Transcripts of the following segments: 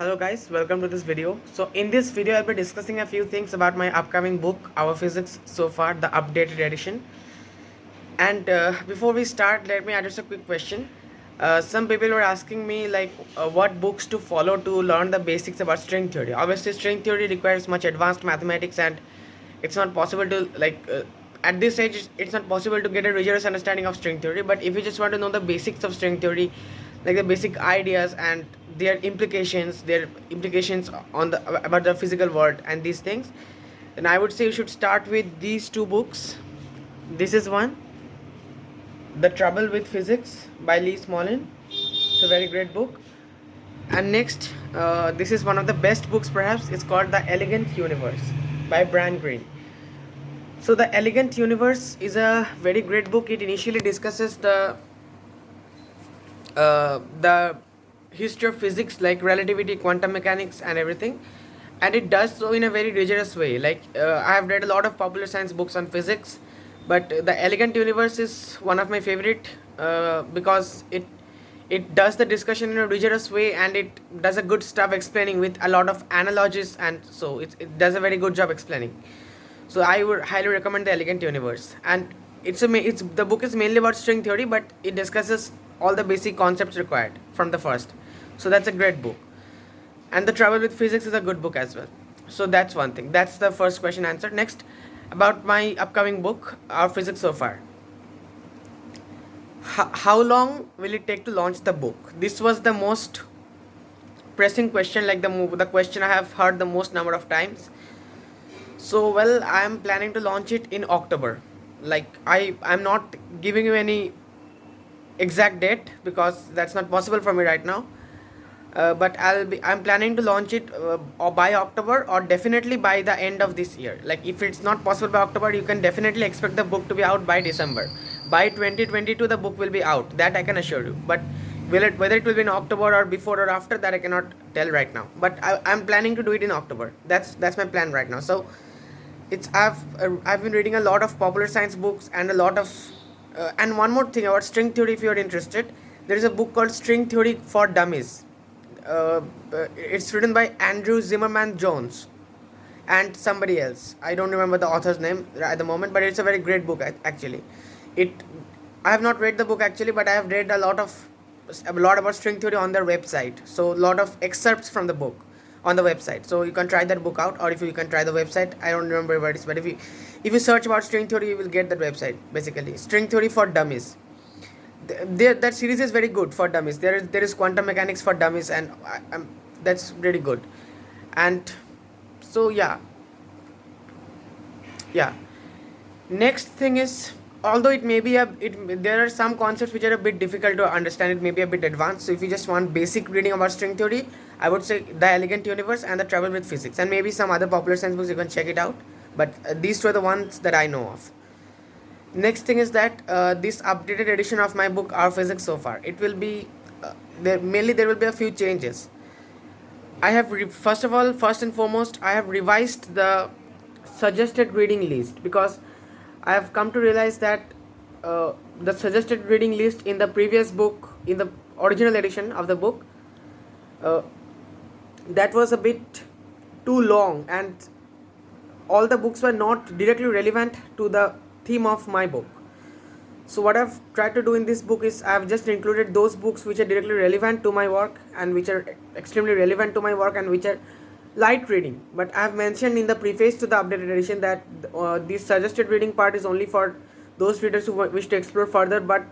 Hello guys, welcome to this video. So in this video I'll be discussing a few things about my upcoming book, Our Physics So Far, the updated edition. And before we start, let me address a quick question. Some people were asking me what books to follow to learn the basics about string theory. Obviously string theory requires much advanced mathematics, and it's not possible to at this age it's not possible to get a rigorous understanding of string theory. But if you just want to know the basics of string theory, like the basic ideas and their implications on the about the physical world and these things, then I would say you should start with these two books. This is one, The Trouble with Physics by Lee Smolin. It's a very great book. And next, this is one of the best books perhaps. It's called The Elegant Universe by Brian Greene. So The Elegant Universe is a very great book. It initially discusses the history of physics, like relativity, quantum mechanics and everything, and it does so in a very rigorous way. I have read a lot of popular science books on physics, but The Elegant Universe is one of my favorite because it does the discussion in a rigorous way, and it does a good stuff explaining with a lot of analogies, and so it does a very good job explaining. So I would highly recommend The Elegant Universe. And it's the book is mainly about string theory, but it discusses all the basic concepts required from the first. So that's a great book. And The Trouble with Physics is a good book as well. So that's one thing. That's the first question answered. Next, about my upcoming book, Our Physics So Far. How long will it take to launch the book? This was the most pressing question, like the question I have heard the most number of times. So well, I am planning to launch it in October. I'm not giving you any exact date because that's not possible for me right now. But I'm planning to launch it or by October, or definitely by the end of this year. Like if it's not possible by October, you can definitely expect the book to be out by December. By 2022 the book will be out, that I can assure you. But whether it will be in October or before or after, that I cannot tell right now. But I'm planning to do it in October. That's my plan right now. So I've been reading a lot of popular science books and a lot of and one more thing about string theory. If you are interested, there is a book called String Theory for Dummies. It's written by Andrew Zimmerman Jones and somebody else. I don't remember the author's name at the moment, but it's a very great book actually. It I have not read the book actually, but I have read a lot about string theory on their website. So a lot of excerpts from the book on the website. So you can try that book out, or if you can try the website. I don't remember where it is, but if you search about string theory, you will get that website. Basically, String Theory for Dummies. That series is very good for dummies. There is quantum mechanics for dummies, and that's really good. And so yeah. Next thing is, although there are some concepts which are a bit difficult to understand, it may be a bit advanced. So if you just want basic reading about string theory, I would say The Elegant Universe and The Trouble with Physics, and maybe some other popular science books. You can check it out. But these two are the ones that I know of. Next thing is that this updated edition of my book, Our Physics So Far, it will be there will be a few changes. I have first and foremost, I have revised the suggested reading list, because I have come to realize that the suggested reading list in the previous book, in the original edition of the book, uh, that was a bit too long, and all the books were not directly relevant to the theme of my book. So what I've tried to do in this book is I've just included those books which are directly relevant to my work, and which are extremely relevant to my work, and which are light reading. But I have mentioned in the preface to the updated edition that this suggested reading part is only for those readers who wish to explore further but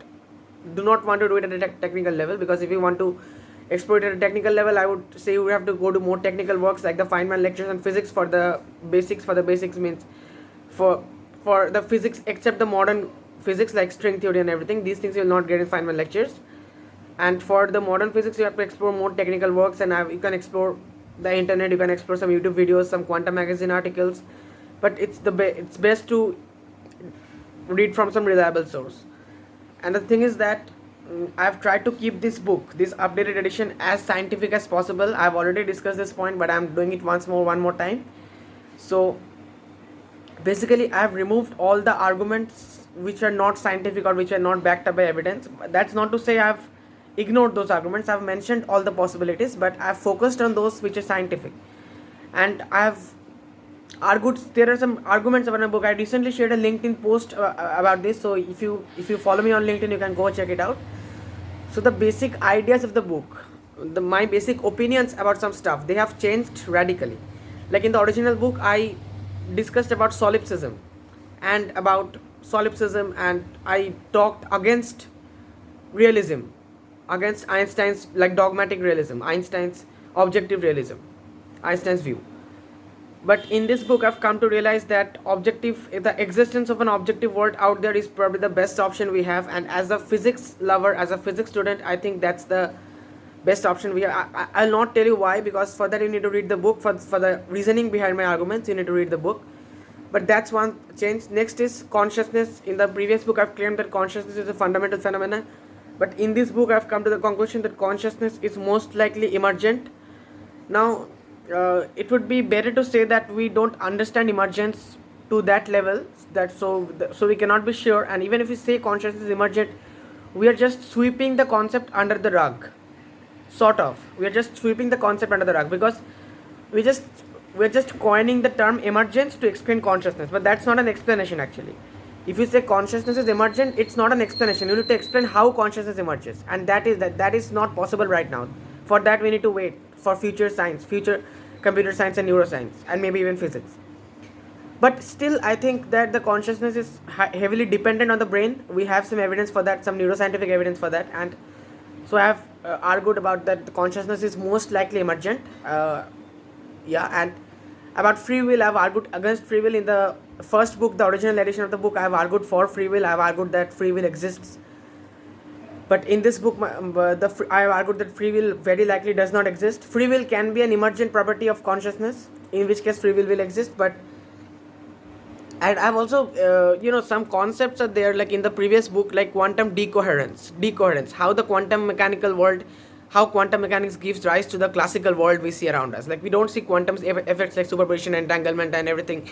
do not want to do it at a technical level. Because if you want to explore it at a technical level, I would say you have to go to more technical works like the Feynman lectures on physics for the basics. For the basics means for the physics except the modern physics like string theory and everything, these things you will not get in Feynman lectures. And for the modern physics, you have to explore more technical works, and you can explore the internet, you can explore some YouTube videos, some quantum magazine articles. But it's best to read from some reliable source. And the thing is that I've tried to keep this book, this updated edition, as scientific as possible. I've already discussed this point, but I'm doing it one more time. So basically, I've removed all the arguments which are not scientific or which are not backed up by evidence. That's not to say I've ignored those arguments. I've mentioned all the possibilities, but I've focused on those which are scientific. And I've argued, there are some arguments about my book. I recently shared a LinkedIn post about this, so if you follow me on LinkedIn, you can go check it out. So the basic ideas of the book, my basic opinions about some stuff, they have changed radically. Like in the original book, I discussed about solipsism, and I talked against realism, against Einstein's like dogmatic realism, Einstein's objective realism, Einstein's view. But in this book, I've come to realize that the existence of an objective world out there is probably the best option we have. And as a physics lover, as a physics student, I think that's the best option we have. I'll not tell you why, because for that you need to read the book. For the reasoning behind my arguments, you need to read the book. But that's one change. Next is consciousness. In the previous book, I've claimed that consciousness is a fundamental phenomenon. But in this book, I've come to the conclusion that consciousness is most likely emergent. Now, it would be better to say that we don't understand emergence to that level, that so we cannot be sure. And even if we say consciousness is emergent, we are just sweeping the concept under the rug, sort of. We are just sweeping the concept under the rug, because we're just coining the term emergence to explain consciousness, but that's not an explanation actually. If you say consciousness is emergent, it's not an explanation. You need to explain how consciousness emerges, and that is not possible right now. For that, we need to wait for future science, future computer science and neuroscience, and maybe even physics. But still, I think that the consciousness is heavily dependent on the brain. We have some evidence for that, some neuroscientific evidence for that. And so I have argued about that the consciousness is most likely emergent. And about free will, I've argued against free will. In the first book, the original edition of the book, I've argued for free will. I've argued that free will exists. But in this book, I have argued that free will very likely does not exist. Free will can be an emergent property of consciousness, in which case free will exist. And I've also, some concepts are there, like in the previous book, like quantum decoherence, how the quantum mechanical world, how quantum mechanics gives rise to the classical world we see around us. Like we don't see quantum effects like superposition, entanglement and everything.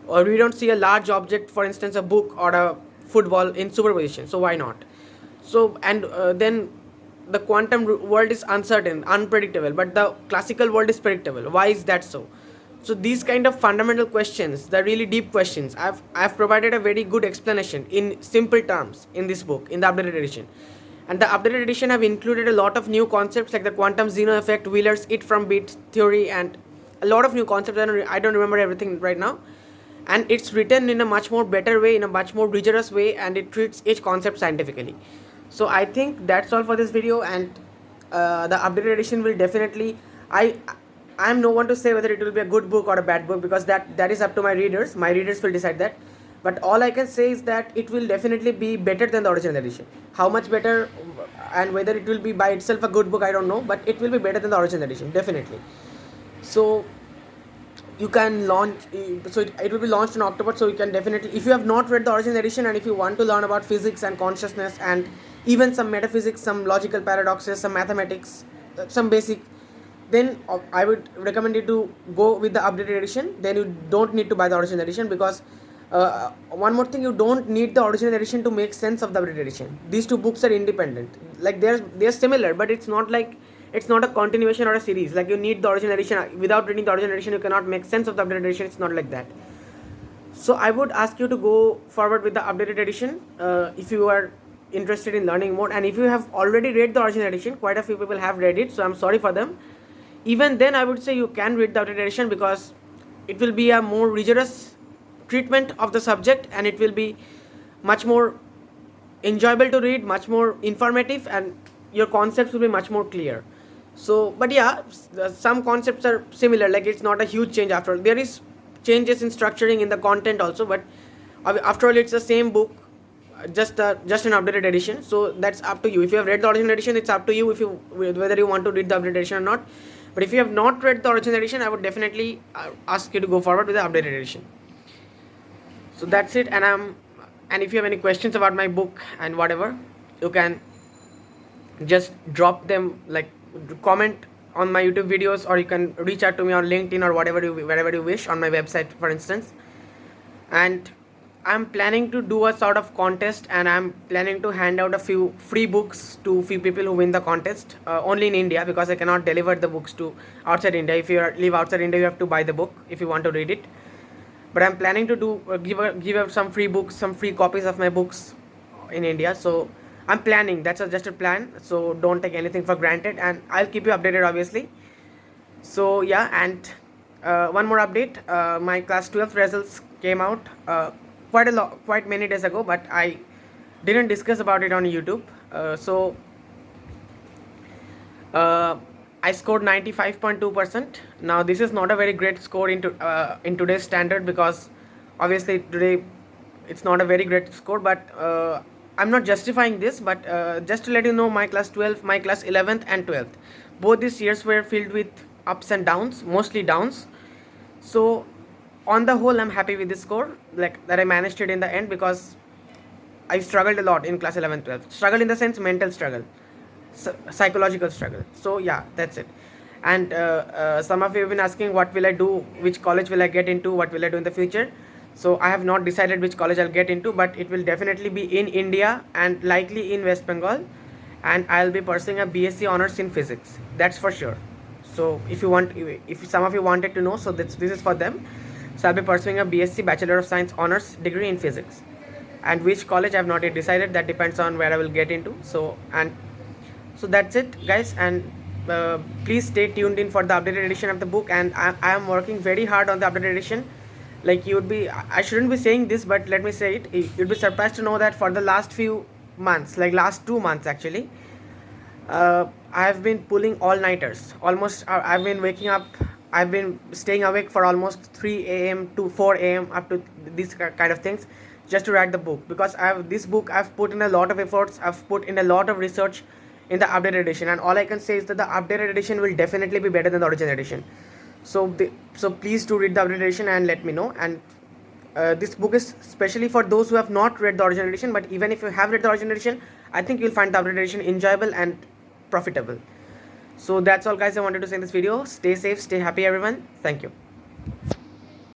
Or we don't see a large object, for instance, a book or a football in superposition. So why not? So, and then the quantum world is uncertain, unpredictable, but the classical world is predictable. Why is that so? So these kind of fundamental questions, the really deep questions, I've provided a very good explanation in simple terms in this book, in the updated edition. And the updated edition have included a lot of new concepts like the quantum Zeno effect, Wheeler's it from bit theory, and a lot of new concepts. I don't remember everything right now. And it's written in a much more better way, in a much more rigorous way, and it treats each concept scientifically. So I think that's all for this video, and the updated edition will definitely, I'm no one to say whether it will be a good book or a bad book, because that is up to my readers. My readers will decide that. But all I can say is that it will definitely be better than the original edition. How much better, and whether it will be by itself a good book, I don't know, but it will be better than the original edition, definitely. So you can launch, so it will be launched in October, so you can definitely, if you have not read the original edition and if you want to learn about physics and consciousness and even some metaphysics, some logical paradoxes, some mathematics, some basic, then I would recommend you to go with the updated edition. Then you don't need to buy the original edition, because one more thing, you don't need the original edition to make sense of the updated edition. These two books are independent. Like they're similar, but it's not a continuation or a series. Like you need the original edition. Without reading the original edition, you cannot make sense of the updated edition. It's not like that. So I would ask you to go forward with the updated edition if you are interested in learning more. And if you have already read the original edition, quite a few people have read it, so I'm sorry for them. Even then, I would say you can read the updated edition, because it will be a more rigorous treatment of the subject, and it will be much more enjoyable to read, much more informative, and your concepts will be much more clear. So, but yeah, some concepts are similar, like it's not a huge change after all. There is changes in structuring, in the content also, but after all, it's the same book, just an updated edition. So that's up to you. If you have read the original edition, it's up to you whether you want to read the updated edition or not. But if you have not read the original edition, I would definitely ask you to go forward with the updated edition. So that's it. And if you have any questions about my book and whatever, you can just drop them, like comment on my YouTube videos, or you can reach out to me on LinkedIn or wherever you wish, on my website, for instance. And I'm planning to do a sort of contest, and I'm planning to hand out a few free books to few people who win the contest, only in India, because I cannot deliver the books to outside India. If you live outside India, you have to buy the book if you want to read it. But I'm planning to do give out some free books, some free copies of my books in India. So I'm planning. That's just a plan. So don't take anything for granted, and I'll keep you updated, obviously. So yeah, and one more update. My class 12th results came out quite many days ago, but I didn't discuss about it on YouTube. Uh, I scored 95.2%. Now this is not a very great score in today's standard, because obviously today it's not a very great score. But I'm not justifying this, but just to let you know, my class 12, my class 11th and 12th, both these years were filled with ups and downs, mostly downs. So on the whole, I'm happy with this score, like that I managed it in the end, because I struggled a lot in class 11th, 12th. Struggle in the sense mental struggle, psychological struggle. So yeah, that's it. And some of you have been asking, what will I do, which college will I get into, what will I do in the future. So I have not decided which college I'll get into, but it will definitely be in India and likely in West Bengal, and I'll be pursuing a BSc honors in physics, that's for sure. So if some of you wanted to know, so this is for them. So I'll be pursuing a BSc Bachelor of Science honors degree in physics, and which college I have not yet decided. That depends on where I will get into. So that's it, guys, and please stay tuned in for the updated edition of the book. And I am working very hard on the updated edition. Like, I shouldn't be saying this, but let me say it. You'd be surprised to know that for the last few months, like last 2 months actually, I have been pulling all-nighters. Almost, I've been waking up. I've been staying awake for almost 3 a.m. to 4 a.m. up to these kind of things, just to write the book. Because this book, I've put in a lot of efforts. I've put in a lot of research in the updated edition, and all I can say is that the updated edition will definitely be better than the original edition. So please do read the updated edition and let me know. And this book is especially for those who have not read the original edition. But even if you have read the original edition, I think you'll find the updated edition enjoyable and profitable. So that's all, guys, I wanted to say in this video. Stay safe, stay happy, everyone. Thank you.